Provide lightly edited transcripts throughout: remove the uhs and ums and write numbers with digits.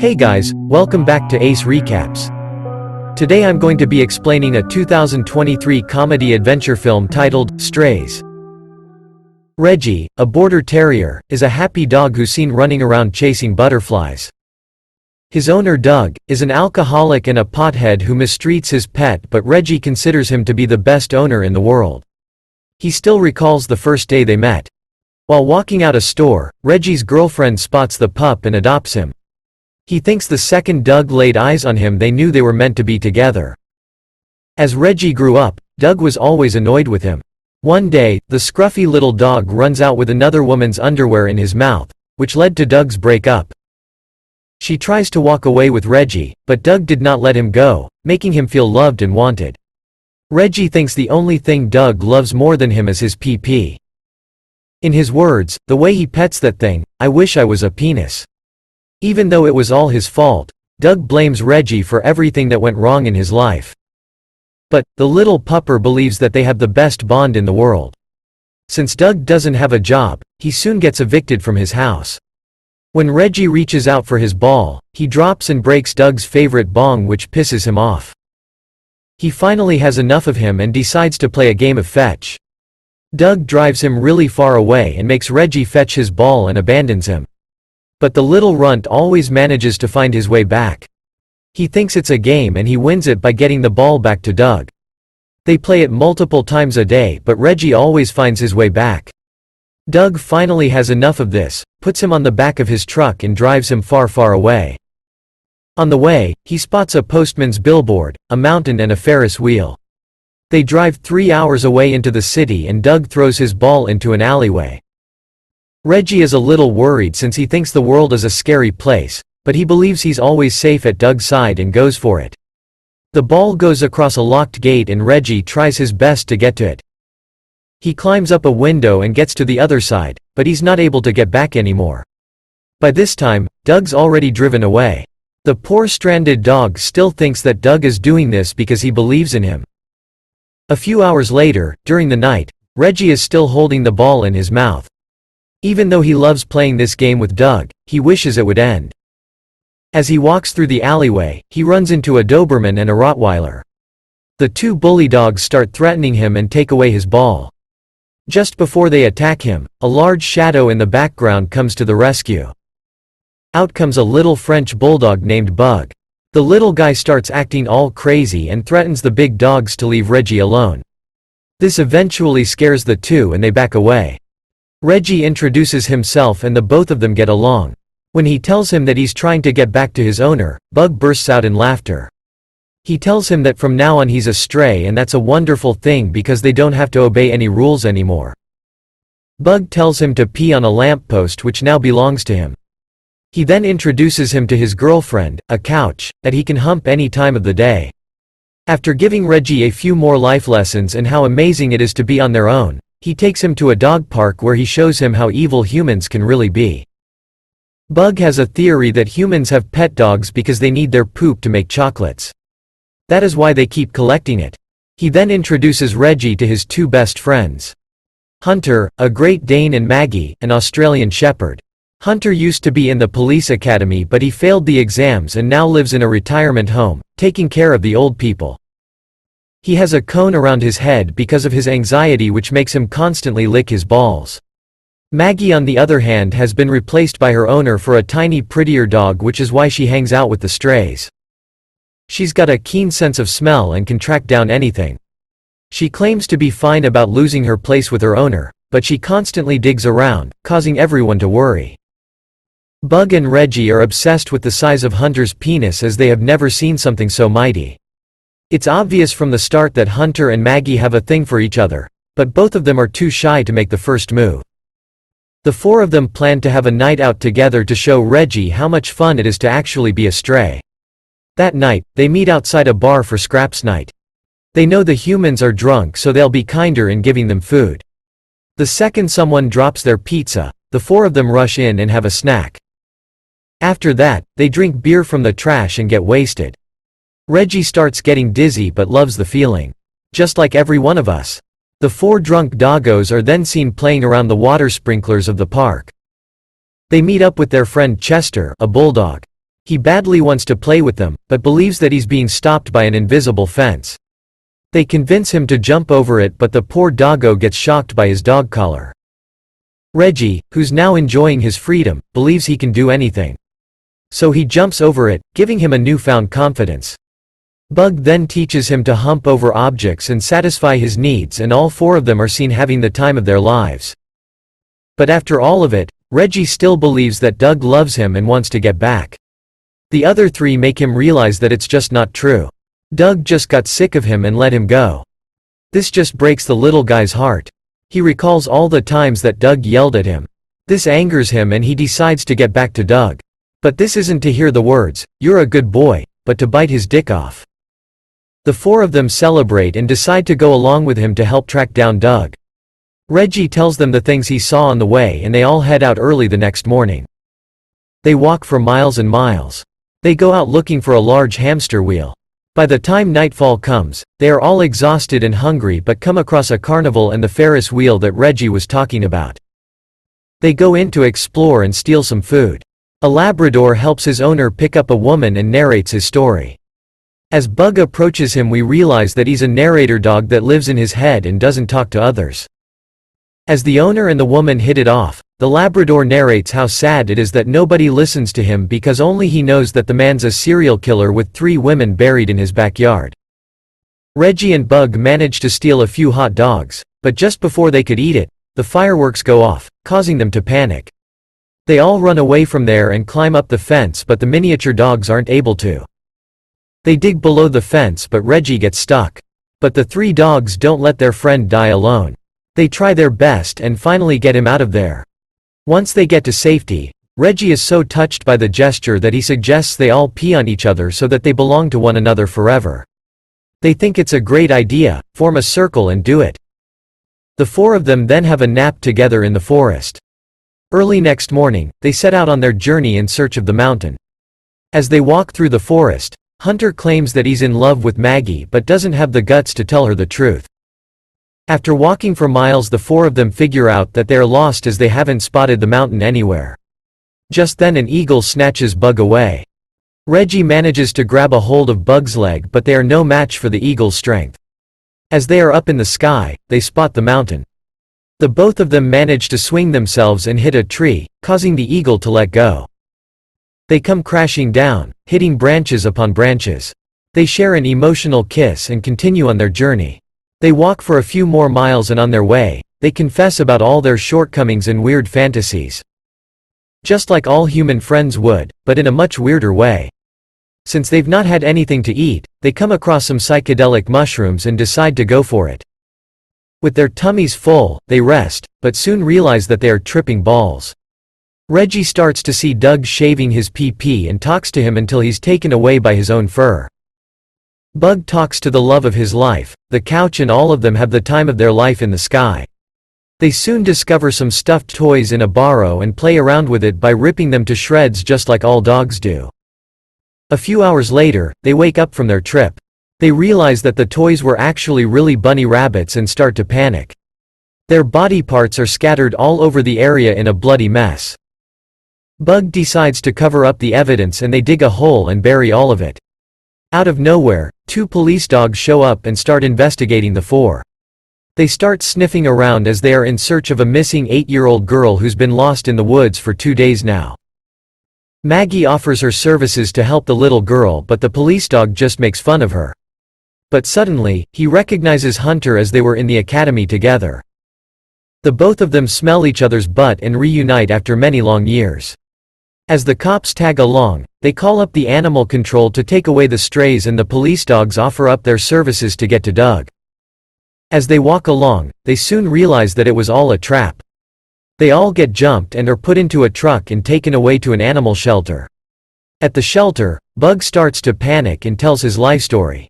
Hey guys, welcome back to Ace Recaps. Today I'm going to be explaining a 2023 comedy-adventure film titled, Strays. Reggie, a border terrier, is a happy dog who's seen running around chasing butterflies. His owner Doug, is an alcoholic and a pothead who mistreats his pet, but Reggie considers him to be the best owner in the world. He still recalls the first day they met. While walking out a store, Reggie's girlfriend spots the pup and adopts him. He thinks the second Doug laid eyes on him they knew they were meant to be together. As Reggie grew up, Doug was always annoyed with him. One day, the scruffy little dog runs out with another woman's underwear in his mouth, which led to Doug's breakup. She tries to walk away with Reggie, but Doug did not let him go, making him feel loved and wanted. Reggie thinks the only thing Doug loves more than him is his pee-pee. In his words, the way he pets that thing, I wish I was a penis. Even though it was all his fault, Doug blames Reggie for everything that went wrong in his life. But, the little pupper believes that they have the best bond in the world. Since Doug doesn't have a job, he soon gets evicted from his house. When Reggie reaches out for his ball, he drops and breaks Doug's favorite bong, which pisses him off. He finally has enough of him and decides to play a game of fetch. Doug drives him really far away and makes Reggie fetch his ball and abandons him. But the little runt always manages to find his way back. He thinks it's a game and he wins it by getting the ball back to Doug. They play it multiple times a day, but Reggie always finds his way back. Doug finally has enough of this, puts him on the back of his truck and drives him far, far away. On the way, he spots a postman's billboard, a mountain and a Ferris wheel. They drive 3 hours away into the city and Doug throws his ball into an alleyway. Reggie is a little worried since he thinks the world is a scary place, but he believes he's always safe at Doug's side and goes for it. The ball goes across a locked gate and Reggie tries his best to get to it. He climbs up a window and gets to the other side, but he's not able to get back anymore. By this time, Doug's already driven away. The poor stranded dog still thinks that Doug is doing this because he believes in him. A few hours later, during the night, Reggie is still holding the ball in his mouth. Even though he loves playing this game with Doug, he wishes it would end. As he walks through the alleyway, he runs into a Doberman and a Rottweiler. The two bully dogs start threatening him and take away his ball. Just before they attack him, a large shadow in the background comes to the rescue. Out comes a little French bulldog named Bug. The little guy starts acting all crazy and threatens the big dogs to leave Reggie alone. This eventually scares the two and they back away. Reggie introduces himself and the both of them get along. When he tells him that he's trying to get back to his owner, Bug bursts out in laughter. He tells him that from now on he's a stray and that's a wonderful thing because they don't have to obey any rules anymore. Bug tells him to pee on a lamppost which now belongs to him. He then introduces him to his girlfriend, a couch, that he can hump any time of the day. After giving Reggie a few more life lessons and how amazing it is to be on their own, he takes him to a dog park where he shows him how evil humans can really be. Bug has a theory that humans have pet dogs because they need their poop to make chocolates. That is why they keep collecting it. He then introduces Reggie to his two best friends. Hunter, a Great Dane, and Maggie, an Australian Shepherd. Hunter used to be in the police academy but he failed the exams and now lives in a retirement home, taking care of the old people. He has a cone around his head because of his anxiety which makes him constantly lick his balls. Maggie on the other hand has been replaced by her owner for a tiny prettier dog, which is why she hangs out with the strays. She's got a keen sense of smell and can track down anything. She claims to be fine about losing her place with her owner, but she constantly digs around, causing everyone to worry. Bug and Reggie are obsessed with the size of Hunter's penis as they have never seen something so mighty. It's obvious from the start that Hunter and Maggie have a thing for each other, but both of them are too shy to make the first move. The four of them plan to have a night out together to show Reggie how much fun it is to actually be a stray. That night, they meet outside a bar for scraps night. They know the humans are drunk so they'll be kinder in giving them food. The second someone drops their pizza, the four of them rush in and have a snack. After that, they drink beer from the trash and get wasted. Reggie starts getting dizzy but loves the feeling. Just like every one of us. The four drunk doggos are then seen playing around the water sprinklers of the park. They meet up with their friend Chester, a bulldog. He badly wants to play with them, but believes that he's being stopped by an invisible fence. They convince him to jump over it, but the poor doggo gets shocked by his dog collar. Reggie, who's now enjoying his freedom, believes he can do anything. So he jumps over it, giving him a newfound confidence. Bug then teaches him to hump over objects and satisfy his needs, and all four of them are seen having the time of their lives. But after all of it, Reggie still believes that Doug loves him and wants to get back. The other three make him realize that it's just not true. Doug just got sick of him and let him go. This just breaks the little guy's heart. He recalls all the times that Doug yelled at him. This angers him and he decides to get back to Doug. But this isn't to hear the words, "You're a good boy," but to bite his dick off. The four of them celebrate and decide to go along with him to help track down Doug. Reggie tells them the things he saw on the way, and they all head out early the next morning. They walk for miles and miles. They go out looking for a large hamster wheel. By the time nightfall comes, they are all exhausted and hungry but come across a carnival and the Ferris wheel that Reggie was talking about. They go in to explore and steal some food. A Labrador helps his owner pick up a woman and narrates his story. As Bug approaches him, we realize that he's a narrator dog that lives in his head and doesn't talk to others. As the owner and the woman hit it off, the Labrador narrates how sad it is that nobody listens to him because only he knows that the man's a serial killer with 3 women buried in his backyard. Reggie and Bug manage to steal a few hot dogs, but just before they could eat it, the fireworks go off, causing them to panic. They all run away from there and climb up the fence, but the miniature dogs aren't able to. They dig below the fence, but Reggie gets stuck. But the 3 dogs don't let their friend die alone. They try their best and finally get him out of there. Once they get to safety, Reggie is so touched by the gesture that he suggests they all pee on each other so that they belong to one another forever. They think it's a great idea, form a circle and do it. The 4 of them then have a nap together in the forest. Early next morning, they set out on their journey in search of the mountain. As they walk through the forest, Hunter claims that he's in love with Maggie but doesn't have the guts to tell her the truth. After walking for miles, the 4 of them figure out that they are lost as they haven't spotted the mountain anywhere. Just then an eagle snatches Bug away. Reggie manages to grab a hold of Bug's leg, but they are no match for the eagle's strength. As they are up in the sky, they spot the mountain. The both of them manage to swing themselves and hit a tree, causing the eagle to let go. They come crashing down, hitting branches upon branches. They share an emotional kiss and continue on their journey. They walk for a few more miles, and on their way, they confess about all their shortcomings and weird fantasies. Just like all human friends would, but in a much weirder way. Since they've not had anything to eat, they come across some psychedelic mushrooms and decide to go for it. With their tummies full, they rest, but soon realize that they are tripping balls. Reggie starts to see Doug shaving his pee-pee and talks to him until he's taken away by his own fur. Bug talks to the love of his life, the couch, and all of them have the time of their life in the sky. They soon discover some stuffed toys in a burrow and play around with it by ripping them to shreds just like all dogs do. A few hours later, they wake up from their trip. They realize that the toys were actually really bunny rabbits and start to panic. Their body parts are scattered all over the area in a bloody mess. Bug decides to cover up the evidence and they dig a hole and bury all of it. Out of nowhere, 2 police dogs show up and start investigating the 4. They start sniffing around as they are in search of a missing 8-year-old girl who's been lost in the woods for 2 days now. Maggie offers her services to help the little girl, but the police dog just makes fun of her. But suddenly, he recognizes Hunter as they were in the academy together. The both of them smell each other's butt and reunite after many long years. As the cops tag along, they call up the animal control to take away the strays, and the police dogs offer up their services to get to Doug. As they walk along, they soon realize that it was all a trap. They all get jumped and are put into a truck and taken away to an animal shelter. At the shelter, Bug starts to panic and tells his life story.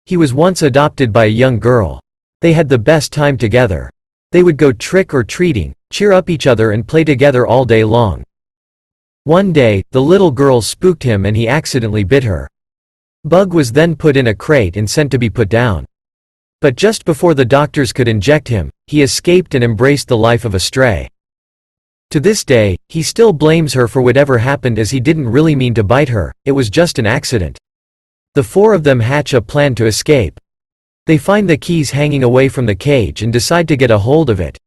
He was once adopted by a young girl. They had the best time together. They would go trick-or-treating, cheer up each other, and play together all day long. One day, the little girl spooked him and he accidentally bit her. Bug was then put in a crate and sent to be put down. But just before the doctors could inject him, he escaped and embraced the life of a stray. To this day, he still blames her for whatever happened as he didn't really mean to bite her, it was just an accident. The four of them hatch a plan to escape. They find the keys hanging away from the cage and decide to get a hold of it.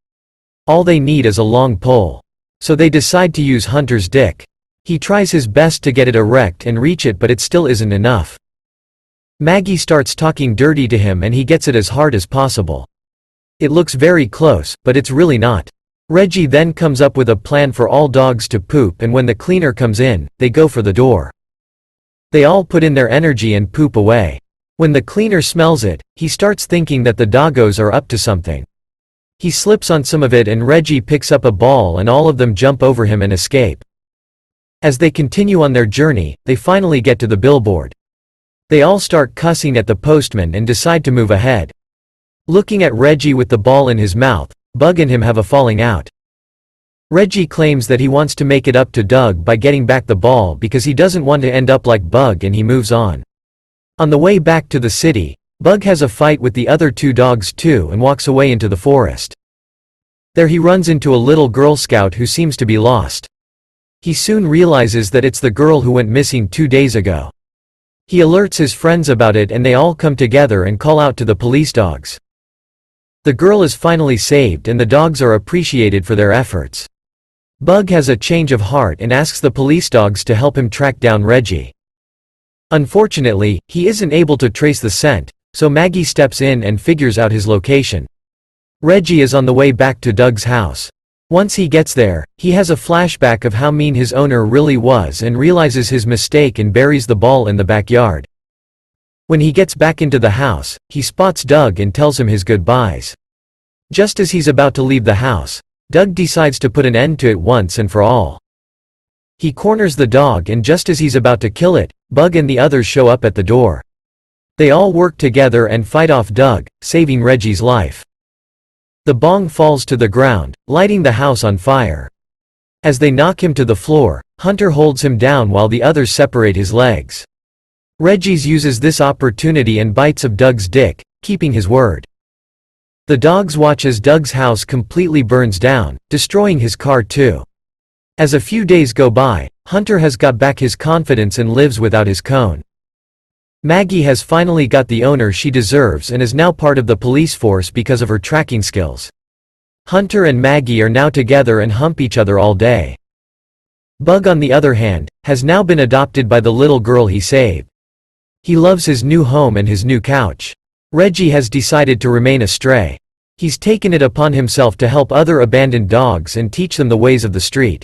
All they need is a long pole. So they decide to use Hunter's dick. He tries his best to get it erect and reach it, but it still isn't enough. Maggie starts talking dirty to him and he gets it as hard as possible. It looks very close, but it's really not. Reggie then comes up with a plan for all dogs to poop, and when the cleaner comes in, they go for the door. They all put in their energy and poop away. When the cleaner smells it, he starts thinking that the doggos are up to something. He slips on some of it and Reggie picks up a ball and all of them jump over him and escape. As they continue on their journey, they finally get to the billboard. They all start cussing at the postman and decide to move ahead. Looking at Reggie with the ball in his mouth, Bug and him have a falling out. Reggie claims that he wants to make it up to Doug by getting back the ball because he doesn't want to end up like Bug, and he moves on. On the way back to the city, Bug has a fight with the other two dogs too and walks away into the forest. There he runs into a little Girl Scout who seems to be lost. He soon realizes that it's the girl who went missing 2 days ago. He alerts his friends about it and they all come together and call out to the police dogs. The girl is finally saved and the dogs are appreciated for their efforts. Bug has a change of heart and asks the police dogs to help him track down Reggie. Unfortunately, he isn't able to trace the scent, so Maggie steps in and figures out his location. Reggie is on the way back to Doug's house. Once he gets there, he has a flashback of how mean his owner really was and realizes his mistake and buries the ball in the backyard. When he gets back into the house, he spots Doug and tells him his goodbyes. Just as he's about to leave the house, Doug decides to put an end to it once and for all. He corners the dog and just as he's about to kill it, Bug and the others show up at the door. They all work together and fight off Doug, saving Reggie's life. The bong falls to the ground, lighting the house on fire. As they knock him to the floor, Hunter holds him down while the others separate his legs. Reggie uses this opportunity and bites of Doug's dick, keeping his word. The dogs watch as Doug's house completely burns down, destroying his car too. As a few days go by, Hunter has got back his confidence and lives without his cone. Maggie has finally got the owner she deserves and is now part of the police force because of her tracking skills. Hunter and Maggie are now together and hump each other all day. Bug, on the other hand, has now been adopted by the little girl he saved. He loves his new home and his new couch. Reggie has decided to remain a stray. He's taken it upon himself to help other abandoned dogs and teach them the ways of the street.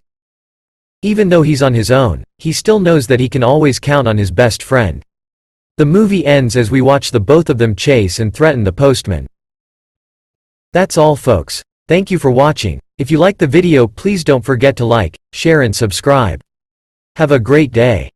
Even though he's on his own, he still knows that he can always count on his best friend. The movie ends as we watch the both of them chase and threaten the postman. That's all, folks. Thank you for watching. If you like the video, please don't forget to like, share and subscribe. Have a great day.